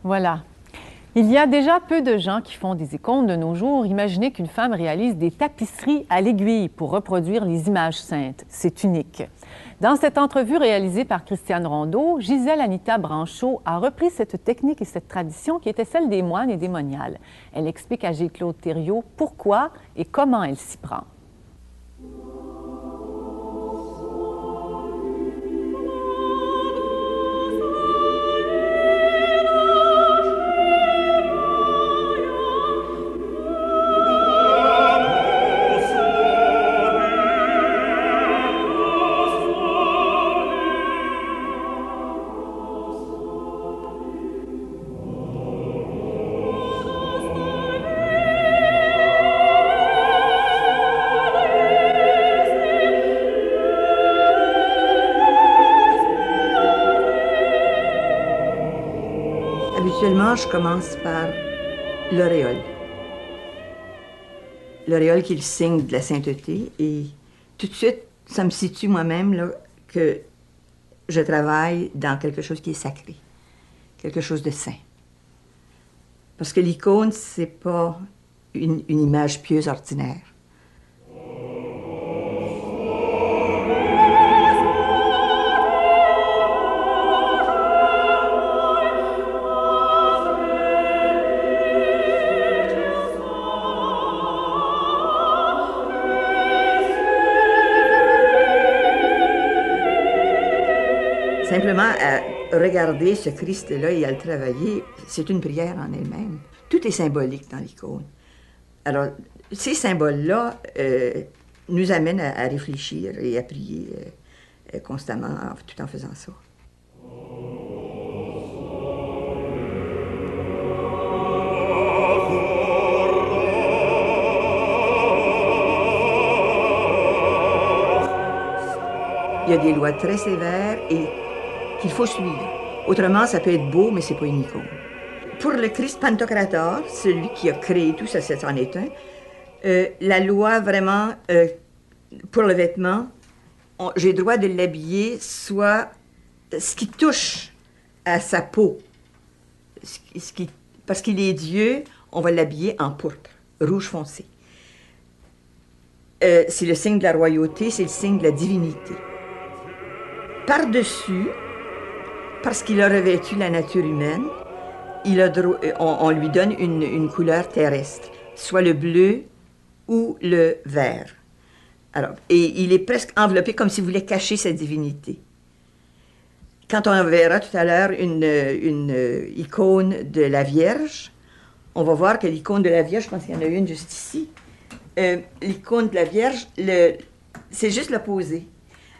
Voilà. Il y a déjà peu de gens qui font des icônes de nos jours. Imaginez qu'une femme réalise des tapisseries à l'aiguille pour reproduire les images saintes. C'est unique. Dans cette entrevue réalisée par Christiane Rondeau, Gisèle Anita Branchot a repris cette technique et cette tradition qui était celle des moines et des moniales. Elle explique à Gilles-Claude Thériault pourquoi et comment elle s'y prend. Habituellement, je commence par l'auréole. L'auréole qui est le signe de la sainteté. Et tout de suite, ça me situe moi-même là, que je travaille dans quelque chose qui est sacré, quelque chose de saint. Parce que l'icône, c'est pas une image pieuse ordinaire. Simplement à regarder ce Christ-là et à le travailler, c'est une prière en elle-même. Tout est symbolique dans l'icône. Alors, ces symboles-là nous amènent à réfléchir et à prier constamment tout en faisant ça. Il y a des lois très sévères et qu'il faut suivre. Autrement, ça peut être beau, mais c'est pas une icône. Pour le Christ Pantocrator, celui qui a créé tout ça, c'en est un, la loi vraiment, pour le vêtement, j'ai le droit de l'habiller soit ce qui touche à sa peau. Parce qu'il est Dieu, on va l'habiller en pourpre, rouge foncé. C'est le signe de la royauté, c'est le signe de la divinité. Par-dessus, parce qu'il a revêtu la nature humaine, on lui donne une couleur terrestre, soit le bleu ou le vert. Alors, et il est presque enveloppé comme s'il voulait cacher sa divinité. Quand on verra tout à l'heure une icône de la Vierge, on va voir que l'icône de la Vierge, je pense qu'il y en a une juste ici, l'icône de la Vierge, c'est juste l'opposé.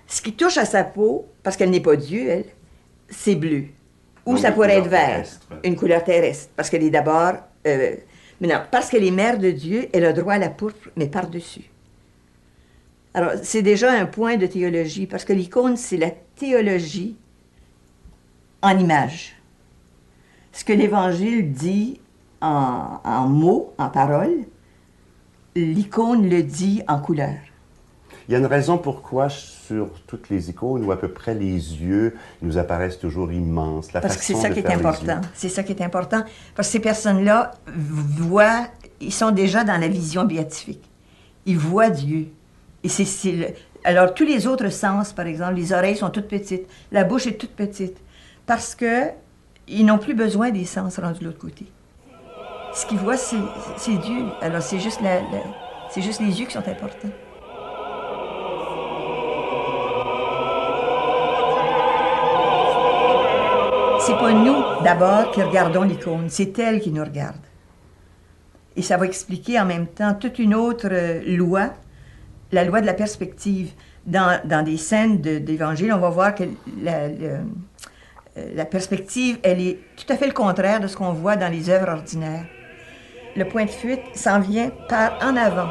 Ce qui touche à sa peau, parce qu'elle n'est pas Dieu, elle, c'est bleu. Ou donc ça pourrait être vert, terrestre. Une couleur terrestre, parce qu'elle est d'abord... mais non, parce qu'elle est mère de Dieu, elle a droit à la pourpre, mais par-dessus. Alors, c'est déjà un point de théologie, parce que l'icône, c'est la théologie en image. Ce que l'Évangile dit en mots, en paroles, l'icône le dit en couleurs. Il y a une raison pourquoi sur toutes les icônes, ou à peu près les yeux, nous apparaissent toujours immenses. Parce que c'est ça qui est important. C'est ça qui est important. Parce que ces personnes-là voient, ils sont déjà dans la vision béatifique. Ils voient Dieu. Et alors, tous les autres sens, par exemple, les oreilles sont toutes petites, la bouche est toute petite. Parce qu'ils n'ont plus besoin des sens rendus de l'autre côté. Ce qu'ils voient, c'est Dieu. Alors, c'est juste les yeux qui sont importants. C'est pas nous, d'abord, qui regardons l'icône, c'est elle qui nous regarde. Et ça va expliquer en même temps toute une autre loi, la loi de la perspective. Dans des scènes d'Évangile, on va voir que la perspective, elle est tout à fait le contraire de ce qu'on voit dans les œuvres ordinaires. Le point de fuite s'en vient par en avant.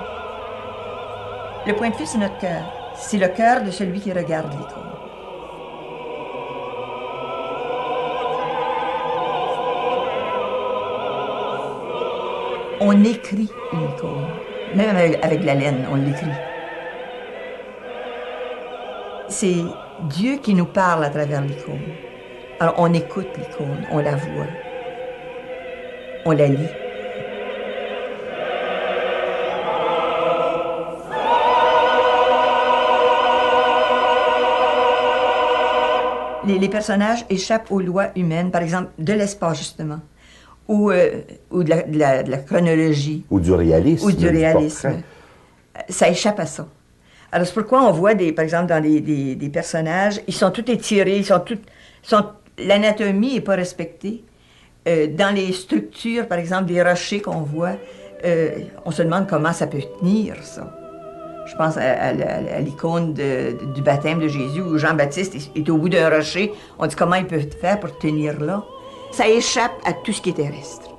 Le point de fuite, c'est notre cœur. C'est le cœur de celui qui regarde l'icône. On écrit une icône. Même avec la laine, on l'écrit. C'est Dieu qui nous parle à travers l'icône. Alors, on écoute l'icône, on la voit. on la lit. Les personnages échappent aux lois humaines, par exemple de l'espace justement, ou de la chronologie. Ou du réalisme. Ou du réalisme. Ça échappe à ça. Alors c'est pourquoi on voit, par exemple, dans des personnages, ils sont tous étirés, l'anatomie n'est pas respectée. Dans les structures, par exemple, des rochers qu'on voit, on se demande comment ça peut tenir, ça. Je pense à l'icône du baptême de Jésus où Jean-Baptiste est au bout d'un rocher. On dit comment il peut faire pour tenir là. Ça échappe à tout ce qui est terrestre.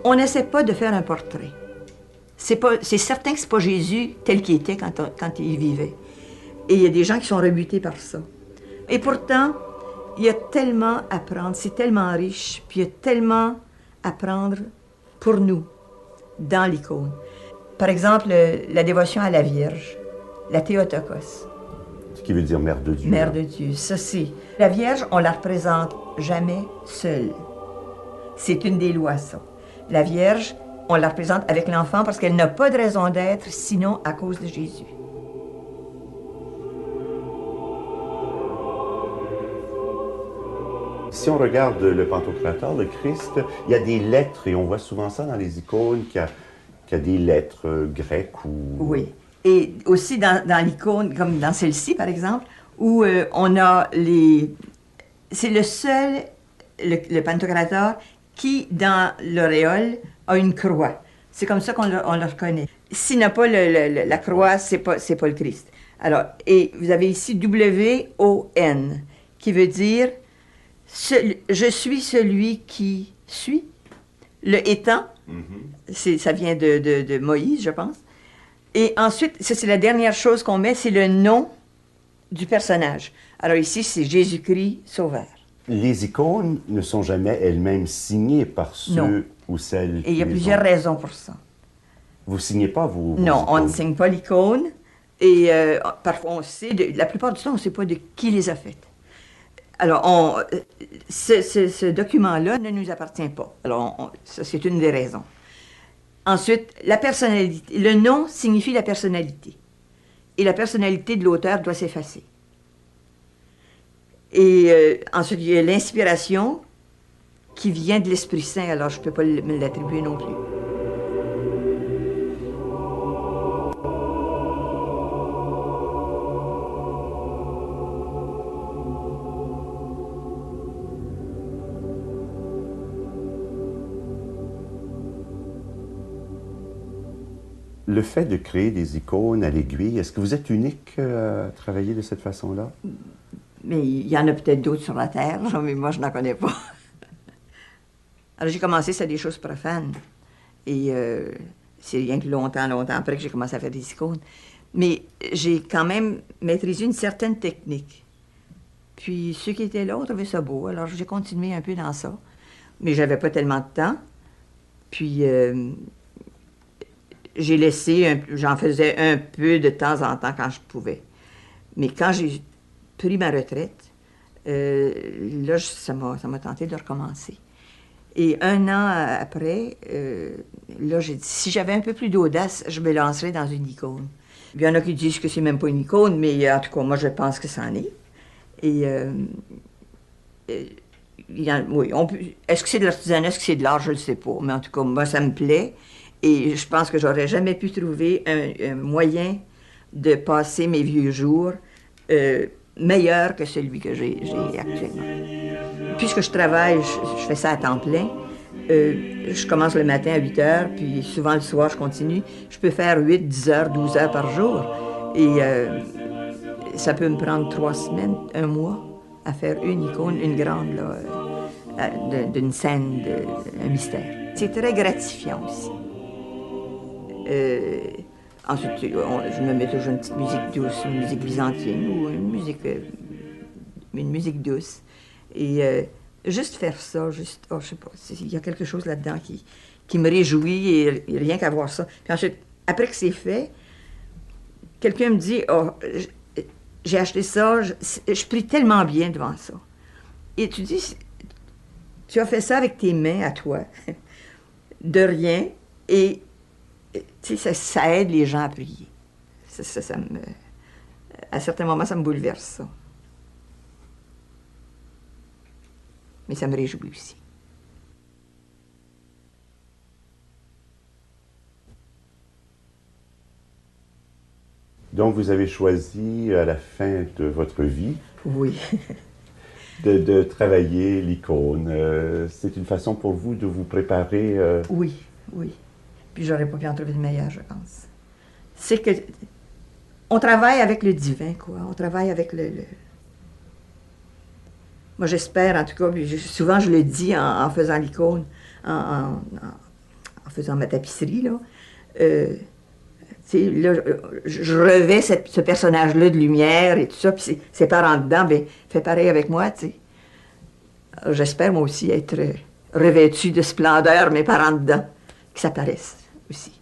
On n'essaie pas de faire un portrait. C'est certain que ce n'est pas Jésus tel qu'il était quand il vivait. Et il y a des gens qui sont rebutés par ça. Et pourtant, il y a tellement à prendre, c'est tellement riche, puis il y a tellement à prendre pour nous dans l'icône. Par exemple, la dévotion à la Vierge, la Théotokos. Ce qui veut dire Mère de Dieu. Mère de Dieu, ça c'est. La Vierge, on la représente jamais seule. C'est une des lois, ça. La Vierge, on la représente avec l'enfant parce qu'elle n'a pas de raison d'être sinon à cause de Jésus. Si on regarde le Pantocrator, le Christ, il y a des lettres, et on voit souvent ça dans les icônes, qu'il y a des lettres grecques ou... Oui. Et aussi dans l'icône, comme dans celle-ci, par exemple, où on a les... C'est le seul, le Pantocrator, qui, dans l'auréole, a une croix. C'est comme ça qu'on le reconnaît. S'il n'a pas la croix, c'est pas le Christ. Alors, et vous avez ici W-O-N, qui veut dire... je suis celui qui suis. Le étant, ça vient de Moïse, je pense. Et ensuite, ça c'est la dernière chose qu'on met, c'est le nom du personnage. Alors ici, c'est Jésus-Christ Sauveur. Les icônes ne sont jamais elles-mêmes signées par ceux ou celles qui Et il y a plusieurs raisons pour ça. Vous ne signez pas vos Non, icônes. on ne signe pas l'icône. Et parfois, on sait, la plupart du temps, on ne sait pas de qui les a faites. Alors, ce document-là ne nous appartient pas. Alors, ça, c'est une des raisons. Ensuite, la personnalité. Le nom signifie la personnalité. Et la personnalité de l'auteur doit s'effacer. Et ensuite, il y a l'inspiration qui vient de l'Esprit Saint. Alors, je ne peux pas me l'attribuer non plus. Le fait de créer des icônes à l'aiguille, est-ce que vous êtes unique à travailler de cette façon-là? Mais il y en a peut-être d'autres sur la Terre, mais moi, je n'en connais pas. Alors, j'ai commencé, c'est des choses profanes. Et c'est rien que longtemps après que j'ai commencé à faire des icônes. Mais j'ai quand même maîtrisé une certaine technique. Puis ceux qui étaient là ont trouvé ça beau, alors j'ai continué un peu dans ça. Mais j'avais pas tellement de temps. Puis... j'ai laissé, j'en faisais un peu de temps en temps quand je pouvais. Mais quand j'ai pris ma retraite, là, ça m'a tenté de recommencer. Et un an après, là, j'ai dit, si j'avais un peu plus d'audace, je me lancerais dans une icône. Il y en a qui disent que c'est même pas une icône, mais en tout cas, moi, je pense que c'en est. Et oui, est-ce que c'est de l'artisanat, est-ce que c'est de l'art, je ne le sais pas. Mais en tout cas, moi, ça me plaît. Et je pense que j'aurais jamais pu trouver un moyen de passer mes vieux jours meilleur que celui que j'ai actuellement. Puisque je travaille, je fais ça à temps plein. Je commence le matin à 8 heures, puis souvent le soir, je continue. Je peux faire 8, 10 heures, 12 heures par jour. Et ça peut me prendre 3 semaines, 1 mois, à faire une icône, une grande, là, d'une scène, un mystère. C'est très gratifiant aussi. Ensuite, je me mets toujours une petite musique douce, une musique byzantine ou une musique douce. Et juste faire ça, juste, je sais pas, il y a quelque chose là-dedans qui me réjouit et rien qu'à voir ça. Puis ensuite, après que c'est fait, quelqu'un me dit, oh, j'ai acheté ça, je prie tellement bien devant ça. Et tu dis, tu as fait ça avec tes mains à toi, de rien, et tu sais, ça aide les gens à prier. À certains moments, ça me bouleverse, ça. Mais ça me réjouit aussi. Donc, vous avez choisi, à la fin de votre vie, Oui. de travailler l'icône. C'est une façon pour vous de vous préparer... Oui, oui. Puis j'aurais pas pu en trouver de meilleur, je pense. C'est que... On travaille avec le divin, quoi. On travaille avec Moi, j'espère, en tout cas, puis souvent je le dis en faisant l'icône, en faisant ma tapisserie, là. Là, je revais ce personnage-là de lumière et tout ça, puis ses parents dedans, bien, fait pareil avec moi, tu sais. J'espère, moi aussi, être revêtue de splendeur, mes parents dedans, que ça paraisse aussi.